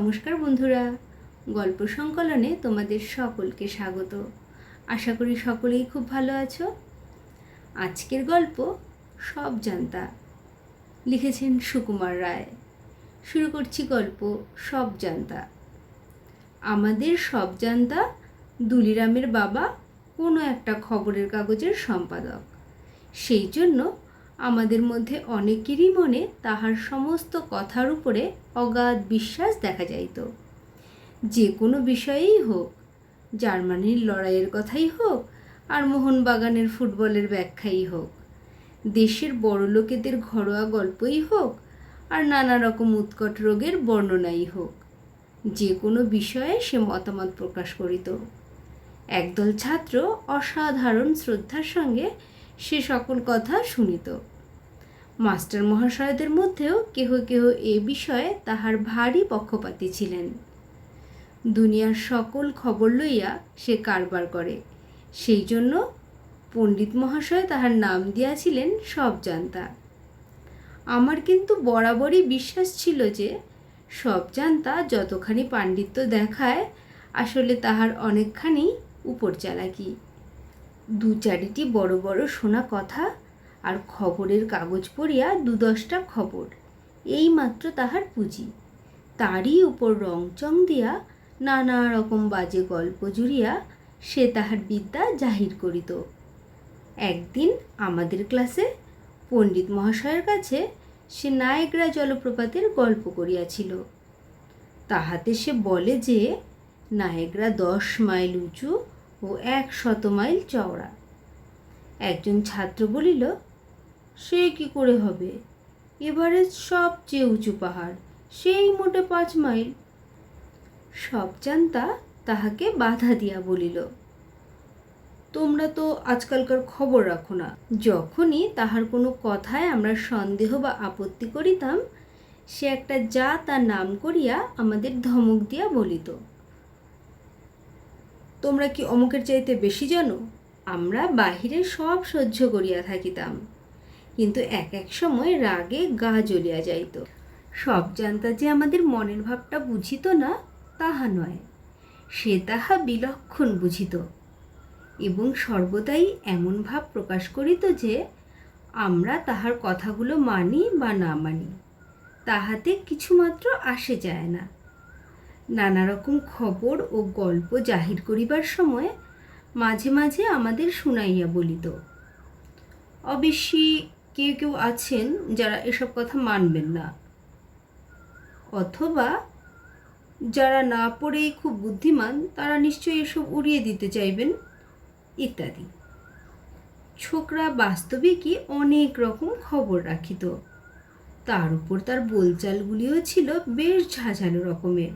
নমস্কার বন্ধুরা, গল্প সংকলনে তোমাদের সকলকে স্বাগত। আশা করি সকলেই খুব ভালো আছো। আজকের গল্প সব জানতা, লিখেছেন সুকুমার রায়। শুরু করছি গল্প সব জানতা। আমাদের সব জানতা দুলিরামের বাবা কোনো একটা খবরের কাগজের সম্পাদক। সেই জন্য আমাদের মধ্যে অনেকেরই মনে তাহার সমস্ত কথার উপরে অগাধ বিশ্বাস দেখা যাইত। যে কোনো বিষয়েই হোক, জার্মানির লড়াইয়ের কথাই হোক আর মোহনবাগানের ফুটবলের ব্যাখ্যাই হোক, দেশের বড় লোকেদের ঘরোয়া গল্পই হোক আর নানা রকম উৎকট রোগের বর্ণনাই হোক, যে কোনো বিষয়ে সে মতামত প্রকাশ করিত। একদল ছাত্র অসাধারণ শ্রদ্ধার সঙ্গে সে সকল কথা শুনিত। মাস্টার মহাশয়দের মধ্যেও কেহ কেহ এ বিষয়ে তাহার ভারী পক্ষপাতী ছিলেন। দুনিয়ার সকল খবর লইয়া সে কারবার করে, সেই জন্য পণ্ডিত মহাশয় তাহার নাম দিয়াছিলেন সব জানতা। আমার কিন্তু বরাবরই বিশ্বাস ছিল যে সব জানতা যতখানি পাণ্ডিত্য দেখায়, আসলে তাহার অনেকখানি উপর চালাকি। দু চারিটি বড় বড় শোনা কথা আর খবরের কাগজ পড়িয়া ২-১০টা খবর, এই মাত্র তাহার পুঁজি। তারই উপর রংচং দিয়া নানা রকম বাজে গল্প জুড়িয়া সে তাহার বিদ্যা জাহির করিত। একদিন আমাদের ক্লাসে পণ্ডিত মহাশয়ের কাছে সে নায়েগ্রা জলপ্রপাতের গল্প করিয়াছিল। তাহাতে সে বলে যে নায়েগ্রা ১০ মাইল উঁচু ও ১০০ মাইল চওড়া। একজন ছাত্র বলিল, সে কি করে হবে, এভারেস্ট সবচেয়ে উঁচু পাহাড়, সেই মোটে ৫ মাইল। সব জানতা তাহাকে বাধা দিয়া বলিল, তোমরা তো আজকালকার খবর রাখো না। যখনই তাহার কোনো কথায় আমরা সন্দেহ বা আপত্তি করিতাম, সে একটা যা তার নাম করিয়া আমাদের ধমক দিয়া বলিত, তোমরা কি অমুকের চাইতে বেশি জানো? আমরা বাহিরে সব সহ্য করিয়া থাকিতাম, কিন্তু এক এক সময় রাগে গা জ্বলিয়া যাইত। সব জানতা যে আমাদের মনের ভাবটা বুঝিত না তাহা নয়, সে তাহা বিলক্ষণ বুঝিত এবং সর্বদাই এমন ভাব প্রকাশ করিত যে আমরা তাহার কথাগুলো মানি বা না মানি, তাহাতে কিছুমাত্র আসে যায় না। নানা রকম খবর ও গল্প জাহির করিবার সময় মাঝে মাঝে আমাদের শুনাইয়া বলিত। অবশ্যই কেউ কেউ আছেন যারা এসব কথা মানবেন না, অথবা যারা না পড়েই খুব বুদ্ধিমান তারা নিশ্চয়ই এসব উড়িয়ে দিতে চাইবেন, ইত্যাদি। ছোকরা বাস্তবিকই অনেক রকম খবর রাখিত, তার উপর তার বোলচালগুলিও ছিল বেশ ঝাঁঝালো রকমের।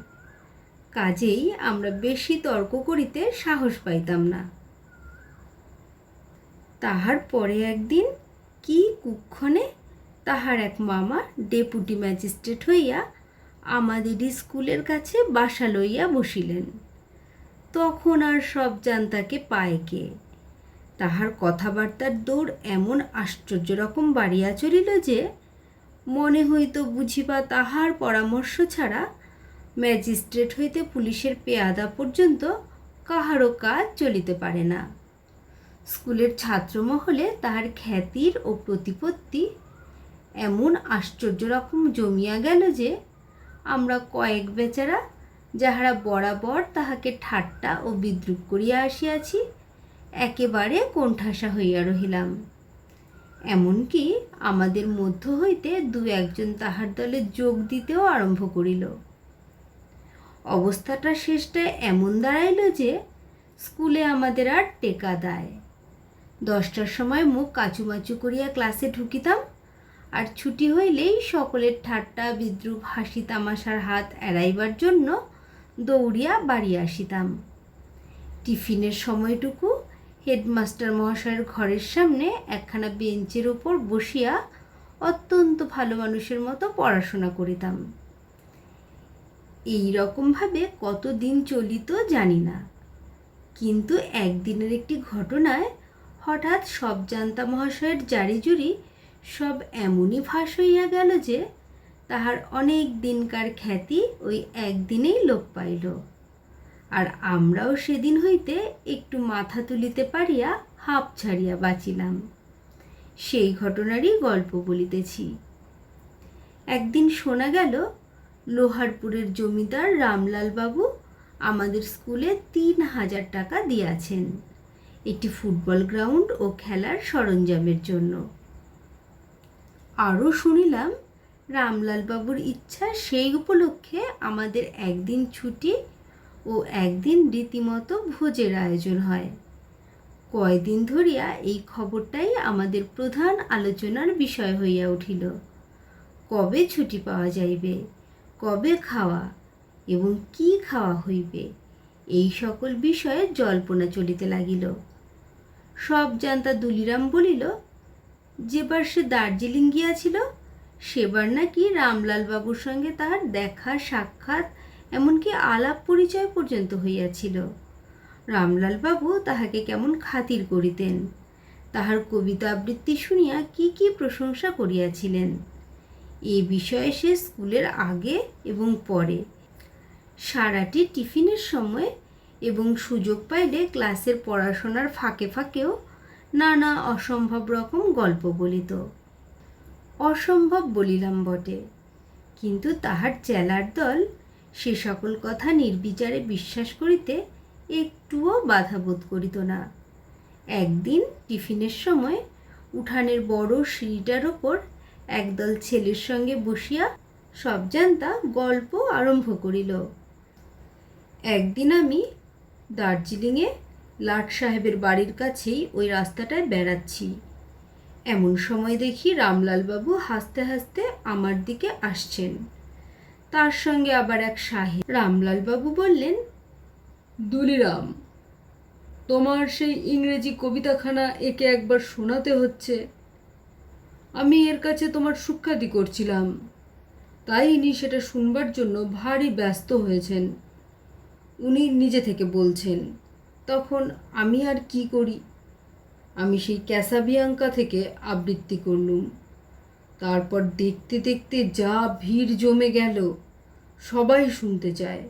কাজেই আমরা বেশি তর্ক করিতে সাহস পাইতাম না। তাহার পরে একদিন কি কুক্ষণে তাহার এক মামা ডেপুটি ম্যাজিস্ট্রেট হইয়া আমাদেরই স্কুলের কাছে বাসা লইয়া বসিলেন। তখন আর সব জানতাকে পায় কে? তাহার কথাবার্তার দৌড় এমন আশ্চর্য রকম বাড়িয়া চলিল যে মনে হইত বুঝিবা তাহার পরামর্শ ছাড়া ম্যাজিস্ট্রেট হইতে পুলিশের পেয়াদা পর্যন্ত কাহারও কাজ চলিতে পারে না। স্কুলের ছাত্রমহলে তাহার খ্যাতির ও প্রতিপত্তি এমন আশ্চর্য রকম জমিয়া গেল যে আমরা কয়েক বেচারা, যাহারা বরাবর তাহাকে ঠাট্টা ও বিদ্রূপ করিয়া আসিয়াছি, একেবারে কোণঠাসা হইয়া রহিলাম। এমনকি আমাদের মধ্য হইতে ২-১জন তাহার দলে যোগ দিতেও আরম্ভ করিল। অবস্থাটা শেষটায় এমন দাঁড়াইল যে স্কুলে আমাদের আর টেকা দেয়। ১০টার সময় মুখ কাচুমাচু করিয়া ক্লাসে ঢুকিতাম, আর ছুটি হইলেই সকলের ঠাট্টা বিদ্রূপ হাসি তামাশার হাত এড়াইবার জন্য দৌড়িয়া বাড়ি আসিতাম। টিফিনের সময়টুকু হেডমাস্টার মহাশয়ের ঘরের সামনে একখানা বেঞ্চের ওপর বসিয়া অত্যন্ত ভালো মানুষের মতো পড়াশোনা করিতাম। এই রকমভাবে কতদিন চলিত জানি না, কিন্তু একদিনের একটি ঘটনায় হঠাৎ সব জানতা মহাশয়ের জারিজুরি সব এমনই ফাঁস হইয়া গেল যে তাহার অনেক দিনকার খ্যাতি ওই একদিনেই লোপ পাইল। আর আমরাও সেদিন হইতে একটু মাথা তুলিতে পারিয়া হাঁপ ছাড়িয়া বাঁচিলাম। সেই ঘটনারই গল্প বলিতেছি। একদিন শোনা গেল লোহারপুরের জমিদার রামলাল বাবু আমাদের স্কুলে ৩,০০০ টাকা দিয়াছেন একটি ফুটবল গ্রাউন্ড ও খেলার সরঞ্জামের জন্য। আরও শুনিলাম রামলাল বাবুর ইচ্ছা সেই উপলক্ষে আমাদের একদিন ছুটি ও একদিন রীতিমতো ভোজের আয়োজন হয়। কয়দিন ধরিয়া এই খবরটাই আমাদের প্রধান আলোচনার বিষয় হইয়া উঠিল। কবে ছুটি পাওয়া যাইবে, কবে খাওয়া এবং কি খাওয়া হইবে, এই সকল বিষয়ে জল্পনা চলিতে লাগিল। সব জানতা দুলিরাম বলিল, যেবার সে দার্জিলিং গিয়াছিল সেবার নাকি রামলাল বাবুর সঙ্গে তাহার দেখা সাক্ষাৎ এমনকি আলাপ পরিচয় পর্যন্ত হইয়াছিল। রামলাল বাবু তাহাকে কেমন খাতির করিতেন, তাহার কবিতা আবৃত্তি শুনিয়া কি কি প্রশংসা করিয়াছিলেন। এ বিষয়ে সে স্কুলের আগে এবং পরে, সারাটি টিফিনের সময় এবং সুযোগ পাইলে ক্লাসের পড়াশোনার ফাঁকে ফাঁকেও নানা অসম্ভব রকম গল্প বলিত। অসম্ভব বলিলাম বটে, কিন্তু তাহার চেলার দল সে সকল কথা নির্বিচারে বিশ্বাস করিতে একটুও বাধাবোধ করিত না। একদিন টিফিনের সময় উঠানের বড় সিঁড়িটার ওপর একদল ছেলের সঙ্গে বসিয়া সব জানতা গল্প আরম্ভ করিল। একদিন আমি দার্জিলিংয়ে লাট সাহেবের বাড়ির কাছেই ওই রাস্তাটায় বেড়াচ্ছি। এমন সময় দেখি রামলালবাবু হাসতে হাসতে আমার দিকে আসছেন। তার সঙ্গে আবার এক সাহেব। রামলালবাবু বললেন, দুলিরাম, তোমার সেই ইংরেজি কবিতাখানা একে একবার শোনাতে হচ্ছে। আমি এর কাছে তোমার সুখ্যাতি করছিলাম, তাই ইনি সেটা শুনবার জন্য ভারী ব্যস্ত হয়েছেন। উনি নিজে থেকে বলছেন। তখন আমি আর কি করি, আমি সেই ক্যাসাবিয়াঙ্কা থেকে আবৃত্তি করলুম। তারপর দেখতে দেখতে যা ভিড় জমে গেল, সবাই শুনতে চায়,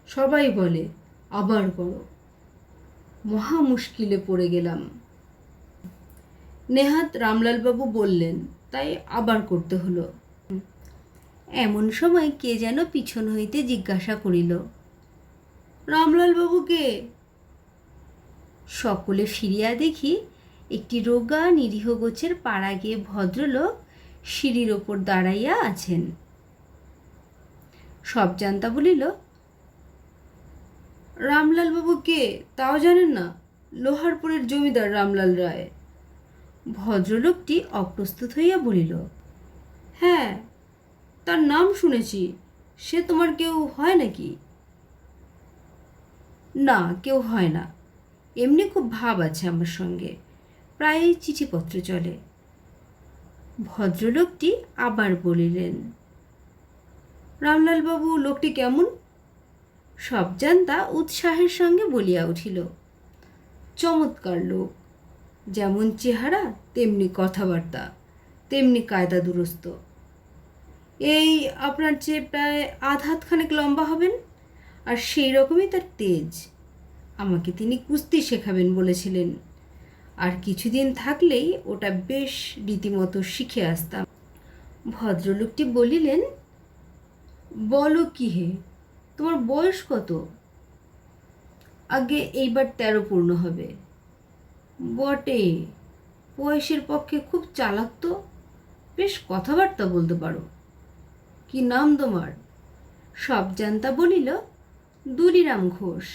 সবাই বলে আবার করো। মহা মুশকিলে পড়ে গেলাম। নেহাত রামলালবাবু বললেন, তাই আবার করতে হলো। এমন সময় কে যেন পিছন হইতে জিজ্ঞাসা করিল, রামলালবাবু কে? সকলে ফিরিয়া দেখি একটি রোগা নিরীহ গোছের পাড়া গিয়ে ভদ্রলোক সিঁড়ির ওপর দাঁড়াইয়া আছেন। সব জানতা বলিল, রামলালবাবু কে তাও জানেন না? লোহারপুরের জমিদার রামলাল রায়। ভদ্রলোকটি অপ্রস্তুত হইয়া বলিল, হ্যাঁ, তার নাম শুনেছি। সে তোমার কেউ হয় নাকি? না, কেউ হয় না। এমনি খুব ভাব আছে আমার সঙ্গে, প্রায়ই চিঠিপত্র চলে। ভদ্রলোকটি আবার বলিলেন, রামলালবাবু লোকটি কেমন? সব জানতা উৎসাহের সঙ্গে বলিয়া উঠিল, চমৎকার লোক, যেমন চেহারা তেমনি কথাবার্তা, তেমনি কায়দা দুরস্ত। এই আপনার চেয়ে প্রায় আধ হাতখানেক লম্বা হবেন, আর সেই রকমই তার তেজ। আমাকে তিনি কুস্তি শেখাবেন বলেছিলেন, আর কিছুদিন থাকলেই ওটা বেশ রীতিমতো শিখে আসতাম। ভদ্রলোকটি বলিলেন, বলো কি হে, তোমার বয়স কত? আগে এইবার 13 পূর্ণ হবে। বটে, বয়সের পক্ষে খুব চালাক তো, বেশ কথাবার্তা বলতে পারো। কি নাম তোমার? সব জানতা বলিল, দুলিরাম ঘোষ।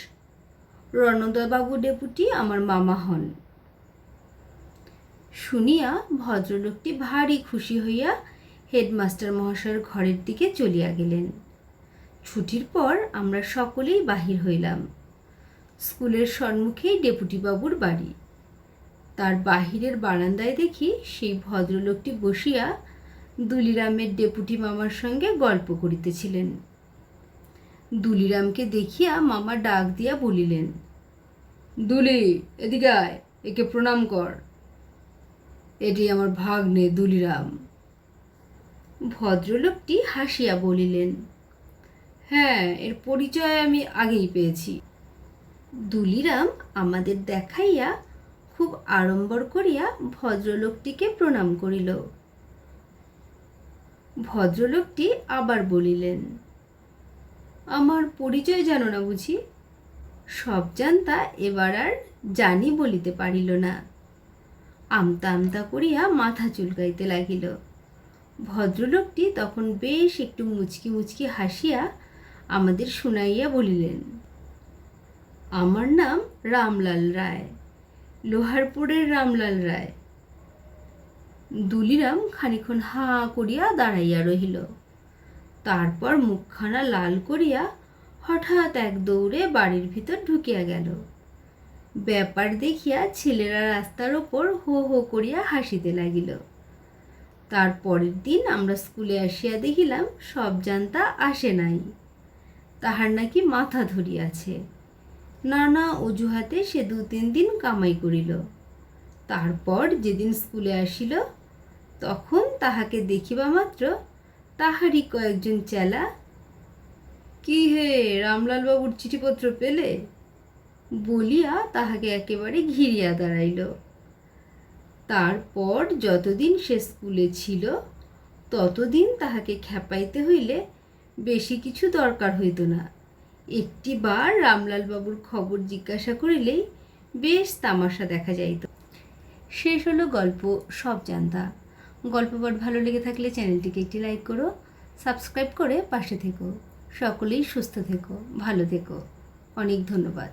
রণদাবাবু ডেপুটি আমার মামা হন। শুনিয়া ভদ্রলোকটি ভারী খুশি হইয়া হেডমাস্টার মহাশয়ের ঘরের দিকে চলিয়া গেলেন। ছুটির পর আমরা সকলেই বাহির হইলাম। স্কুলের সম্মুখেই ডেপুটিবাবুর বাড়ি। তার বাহিরের বারান্দায় দেখি সেই ভদ্রলোকটি বসিয়া দুলিরামের ডেপুটি মামার সঙ্গে গল্প করিতেছিলেন। দুলিরামকে দেখিয়া মামা ডাক দিয়া বলিলেন, দুলি, এদিকে আয়, একে প্রণাম কর। এটি আমার ভাগ্নে দুলিরাম। ভদ্রলোকটি হাসিয়া বলিলেন, হ্যাঁ, এর পরিচয় আমি আগেই পেয়েছি। দুলিরাম আমাদের দেখাইয়া খুব আড়ম্বর করিয়া ভদ্রলোকটিকে প্রণাম করিল। ভদ্রলোকটি আবার বলিলেন, আমার পরিচয় জানো না বুঝি? সব জানতা এবার আর জানি বলিতে পারিল না। আমতা আমতা করিয়া মাথা চুলকাইতে লাগিল। ভদ্রলোকটি তখন বেশ একটু মুচকি মুচকি হাসিয়া আমাদের শুনাইয়া বলিলেন, আমার নাম রামলাল রায়, লোহারপুরের রামলাল রায়। দুলিরাম খানিক্ষণ হাঁ করিয়া দাঁড়াইয়া রহিল। তারপর মুখখানা লাল করিয়া হঠাৎ এক দৌড়ে বাড়ির ভিতর ঢুকিয়া গেল। ব্যাপার দেখিয়া ছেলেরা রাস্তার ওপর হো হো করিয়া হাসিতে লাগিল। তার পরের দিন আমরা স্কুলে আসিয়া দেখিলাম সব জানতা আসে নাই। তাহার নাকি মাথা ধরিয়াছে। নানা অজুহাতে সে 2-3 দিন কামাই করিল। তারপর যেদিন স্কুলে আসিল তখন তাহাকে দেখিবা মাত্র তাহারই কয়েকজন চেলা, কি হে, রামলালবাবুর চিঠিপত্র পেলে বলিয়া তাহাকে একেবারে ঘিরিয়া দাঁড়াইল। তারপর যতদিন সে স্কুলে ছিল ততদিন তাহাকে খেপাইতে হইলে বেশি কিছু দরকার হইত না। একটি বার রামলালবাবুর খবর জিজ্ঞাসা করিলেই বেশ তামাশা দেখা যাইত। শেষ হলো গল্প সব জানতা। গল্প পাঠ ভালো লেগে থাকলে চ্যানেলটিকে একটি লাইক করো, সাবস্ক্রাইব করে পাশে থেকো। সকলেই সুস্থ থেকো, ভালো থেকো। অনেক ধন্যবাদ।